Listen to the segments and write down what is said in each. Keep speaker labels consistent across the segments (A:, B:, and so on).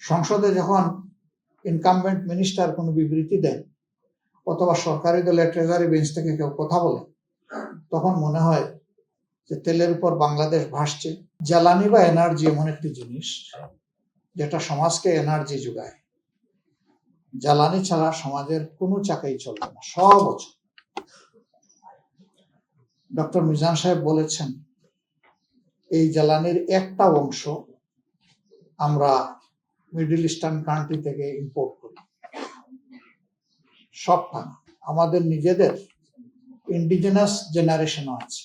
A: সংসদে যখন incumbent minister কোনো বিবৃতি দেন অথবা সরকারি দলের ট্রেজারি বেঞ্চ থেকে কেউ কথা বলে, তখন মনে হয় যে তেলের উপর বাংলাদেশ ভাসছে। জ্বালানি বা এনার্জি এমন একটি জিনিস যেটা সমাজকে এনার্জি যোগায়। জ্বালানি ছাড়া সমাজের কোনো চাকাই চলবে না, সব অচল। ডক্টর মিজান সাহেব বলেছেন, এই জ্বালানির একটা অংশ আমরা মিডল ইস্টার্ন কান্ট্রি থেকে ইম্পোর্ট করি, সবটা না। আমাদের নিজেদের ইন্ডিজিনাস জেনারেশনও আছে,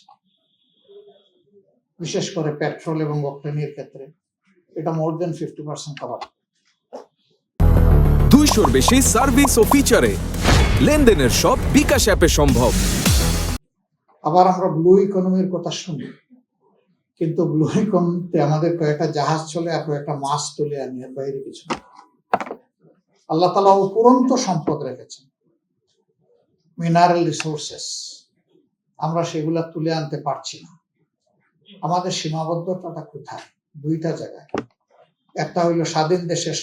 A: বিশেষ করে পেট্রোল এবং অক্টেনের ক্ষেত্রে এটা মোর দেন 50% কভার।
B: 200-র বেশি সার্ভিস ও ফিচারে লেনদেনের সব বিকাশ অ্যাপে সম্ভব।
A: আবার আমরা ব্লু ইকোনমির কথা শুনি, কিন্তু ব্লু ইকোনমিতে আমাদের কয়েকটা জাহাজ চলে আর কয়েকটা মাছ তুলে আনি, এর বাইরে কিছু। আল্লাহ তাআলা অপুরন্ত সম্পদ রেখেছেন, মিনারেল রিসোর্সেস, আমরা সেগুলা তুলে আনতে পারছি না। আমাদের সীমাবদ্ধতাটা কোথায়? দুইটা জায়গায়। একটা হইল স্বাধীন দেশের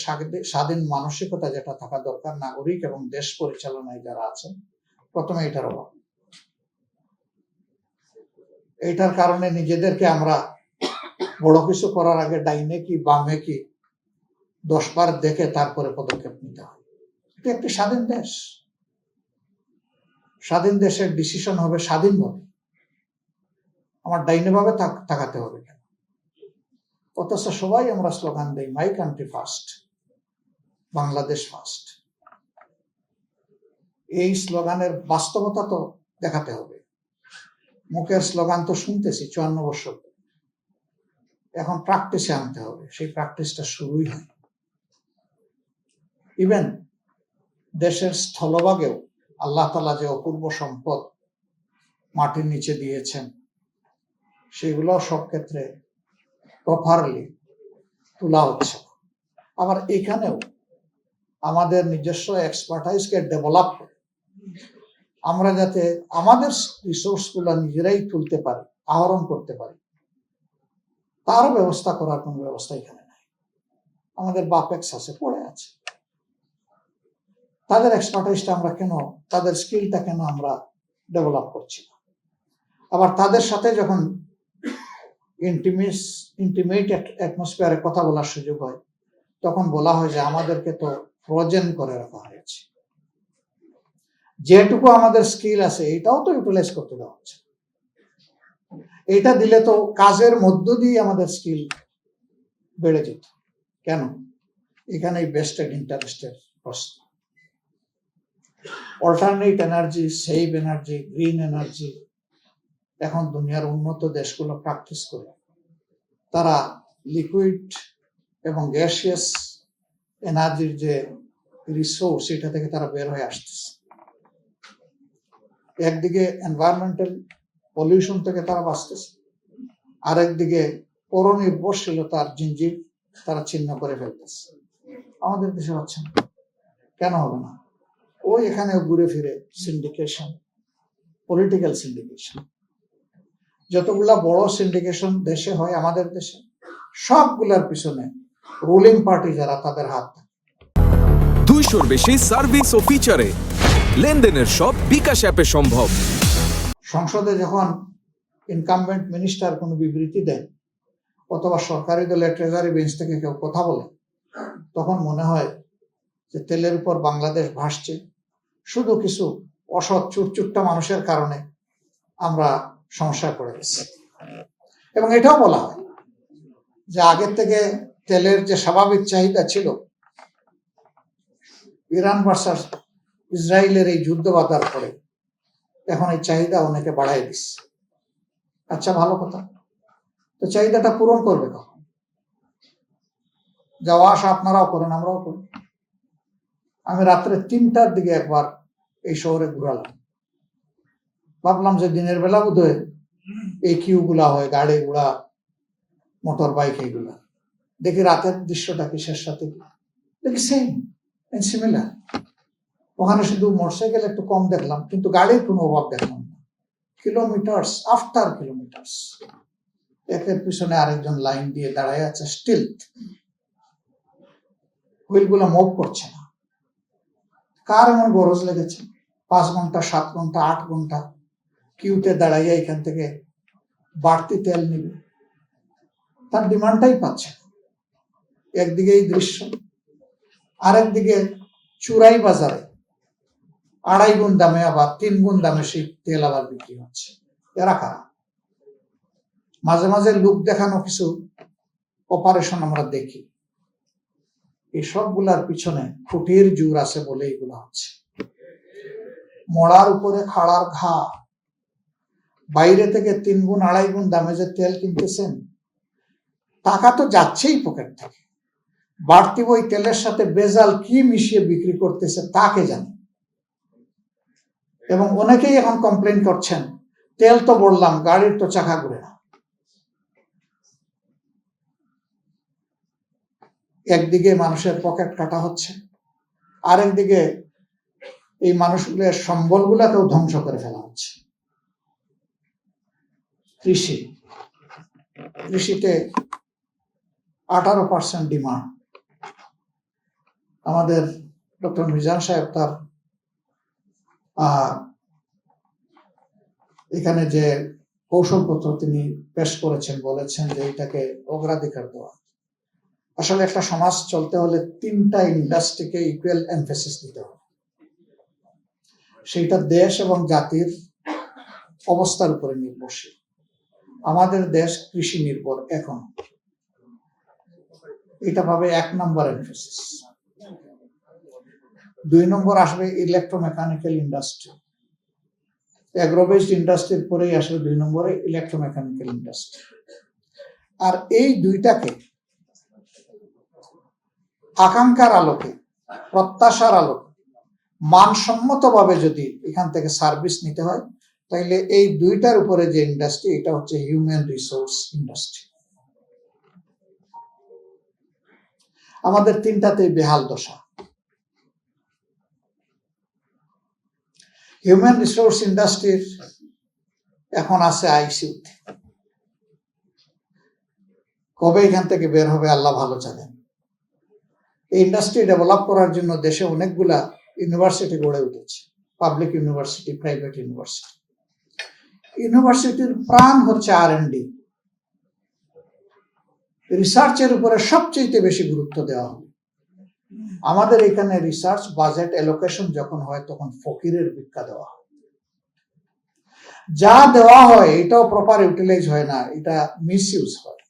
A: স্বাধীন মানসিকতা যেটা থাকা দরকার, নাগরিক এবং দেশ পরিচালনায় যারা আছেন, প্রথমে এটার অভাব। এইটার কারণে নিজেদেরকে আমরা বড় কিছু করার আগে ডাইনে কি বামে কি 10 বার দেখে তারপরে পদক্ষেপ নিতে হয়। এটা একটি স্বাধীন দেশ, স্বাধীন দেশের ডিসিশন হবে স্বাধীনভাবে। আমার ডাইনে ভাবে তাকাতে হবে কেন? অথচ সবাই আমরা স্লোগান দেই, my country first, Bangladesh first. এই স্লোগানের বাস্তবতা তো দেখাতে হবে। মুখের স্লোগান তো শুনতেছি 54 বছর, এখন প্র্যাকটিসে আনতে হবে। সেই প্র্যাকটিসটা শুরুই হয়। ইভেন দেশের স্থলভাগেও আল্লাহ তাআলা যে অপূর্ব সম্পদ মাটির নিচে দিয়েছেন, সেগুলো সব ক্ষেত্রে প্রপারলি তোলা হচ্ছে। আবার এখানেও আমাদের নিজস্ব এক্সপার্টাইজকে ডেভেলপ করে আমরা যাতে আমাদের রিসোর্স গুলা নিজেরাই তুলতে পারি, আহরণ করতে পারি, তার ব্যবস্থা করার কোন ব্যবস্থা এখানে নাই। আমাদের বাপেক্স আছে, পড়ে আছে। তাদের এক্সপার্টাইজটা আমরা কেন, তাদের স্কিলটা কেন আমরা ডেভেলপ করছি না? আবার তাদের সাথে যখন ইন্টিমেট অ্যাটমসফিয়ারে কথা বলার সুযোগ হয়, তখন বলা হয় যে আমাদেরকে তো ফ্রোজেন করে রাখা হয়েছে, যেটুকু আমাদের স্কিল আছে এটাও তো ইউটিলাইজ করতে দেওয়া হচ্ছে। এটা দিলে তো কাজের মধ্য দিয়ে আমাদের স্কিল বেড়ে যেত। কেন? এখানে বেস্টেড ইন্টারেস্টের প্রশ্ন। Alternate energy, save energy, green energy এখন দুনিয়ার উন্নত দেশগুলো প্র্যাকটিস করে। তারা লিকুইড এবং গ্যাসিয়াস এনার্জির যে রিসোর্স, এটা থেকে তারা বের হয়ে আসতেছে। একদিকে এনভায়রনমেন্টাল পলিউশন থেকে তারা বাঁচতেছে, আরেকদিকে পরনির্ভরশীলতার জিঞ্জির তারা ছিন্ন করে ফেলতেছে। আমাদের দেশে হচ্ছে না, কেন হবে না? ওই এখানে ঘুরে ফিরে সিন্ডিকেশন, পলিটিক্যাল সিন্ডিকেশন, যতগুলা বড় সিন্ডিকেশন দেশে হয় আমাদের দেশে, সবগুলার পিছনে রুলিং পার্টি যারা, তাদের হাত থাকে।
B: 200-র বেশি সার্ভিস ও ফিচারে লেনদেনের সব বিকাশ অ্যাপে সম্ভব।
A: সংসদে যখন ইনকামবেন্ট মিনিস্টার কোনো বিবৃতি দেন অথবা সরকারি দলের ট্রেজারি বেঞ্চ থেকে কেউ কথা বলে, তখন মনে হয় যে তেলের উপর বাংলাদেশ ভাসছে। শুধু কিছু অসৎ চুরচুট্টা মানুষের কারণে আমরা সমস্যায় পড়ে গেছি। এবং এটাও বলা হয় যে আগের থেকে তেলের যে স্বাভাবিক চাহিদা ছিল, ইরান ভার্সাস ইসরায়েলের এই যুদ্ধ বাধার পরে এখন এই চাহিদা অনেকে বাড়াই দিচ্ছে। আচ্ছা, ভালো কথা, তো চাহিদাটা পূরণ করবে কখন? যাওয়া আসা আপনারাও করেন, আমরাও করি। আমি রাত্রে 3টার দিকে একবার এই শহরে ঘুরালাম, ভাবলাম যে দিনের বেলা বোধহয় এই কিউ গুলা হয়, গাড়ি ঘোড়া, মোটর বাইক, এইগুলা। দেখি রাতের দৃশ্যটা কি শেষ সাথে দেখি সেম এন্ড সিমিলার। ওখানে শুধু মোটরসাইকেল একটু কম দেখলাম, কিন্তু গাড়ির কোনো অভাব দেখলাম না। কিলোমিটার্স আফটার কিলোমিটার্স একের পিছনে আরেকজন লাইন দিয়ে দাঁড়ায় আছে, স্টিল। হুইলগুলো মুভ করছে না। কার এমন গরজ লেগেছে 5 ঘন্টা 7 ঘন্টা 8 ঘন্টা কিউতে দাঁড়াইয়া এখান থেকে বাড়তি তেল নিবে? তার ডিমান্ডটাই পাচ্ছে না। একদিকে এই দৃশ্য, আরেকদিকে চুরাই বাজারে 2.5 গুণ দামে আবার 3 গুণ দামে সেই তেল আবার বিক্রি হচ্ছে। এরা কারা? মাঝে মাঝে লোক দেখানো কিছু অপারেশন আমরা দেখি, এই সবগুলার পিছনে খুঁটির জোর আছে বলে এগুলো হচ্ছে। মড়ার উপরে খাড়ার ঘা। বাইরে থেকে 3 গুণ 2.5 গুণ দামে যে তেল কিনতেছেন, টাকা তো যাচ্ছেই পকেট থেকে। বাড়তি ওই তেলের সাথে বেজাল কি মিশিয়ে বিক্রি করতেছে তাকে জানে। এবং অনেকেই এখন কমপ্লেন করছেন, তেল তো বললাম, গাড়ির তো চাকা ঘুরে না। একদিকে মানুষের পকেট কাটা হচ্ছে, আরেকদিকে এই মানুষগুলোর সম্বলগুলাকেও ধ্বংস করে ফেলা হচ্ছে। কৃষিতে 18% ডিমান্ড। আমাদের ডক্টর মিজান সাহেব তার এখানে যে কৌশলপত্র তিনি পেশ করেছেন, বলেছেন যে এটাকে অগ্রাধিকার দেওয়া। আসলে একটা সমাজ চলতে হলে 3টা ইন্ডাস্ট্রিকে ইকুয়াল এমফেসিস দিতে হবে। সেইটা দেশ এবং জাতির অবস্থার উপরে নির্ভরশীল। আমাদের দেশ কৃষি নির্ভর এখন, এটা পাবে 1 নম্বর এমফেসিস। 2 নম্বর আসবে ইলেকট্রোমেকানিক্যাল ইন্ডাস্ট্রি। এগ্রো বেসড ইন্ডাস্ট্রির পরেই আসবে 2 নম্বরে ইলেকট্রোমেকানিক্যাল ইন্ডাস্ট্রি। আর এই দুইটাকে আকাঙ্ক্ষার আলোকে, প্রত্যাশার আলোকে, মানসম্মত ভাবে যদি এখান থেকে সার্ভিস নিতে হয়, তাইলে এই দুইটার উপরে যে ইন্ডাস্ট্রি, এটা হচ্ছে হিউম্যান রিসোর্স ইন্ডাস্ট্রি। আমাদের 3টাতেই বেহাল দশা। হিউম্যান রিসোর্স ইন্ডাস্ট্রির এখন আছে আইসিইউতে। কবে এখান থেকে বের হবে আল্লাহ ভালো জানেন। এই ইন্ডাস্ট্রি ডেভেলপ করার জন্য দেশে অনেকগুলা ইউনিভার্সিটি গড়ে উঠেছে, পাবলিক ইউনিভার্সিটি, প্রাইভেট ইউনিভার্সিটি। ইউনিভার্সিটির প্রাণ হচ্ছে R&D। রিসার্চের উপরে সবচেয়ে বেশি গুরুত্ব দেওয়া হবে। আমাদের এখানে রিসার্চ বাজেট অ্যালোকেশন যখন হয়, তখন ফকিরের ভিক্ষা দেওয়া হয়। যা দেওয়া হয় এটাও প্রপার ইউটিলাইজ হয় না, এটা মিসইউজ হয়।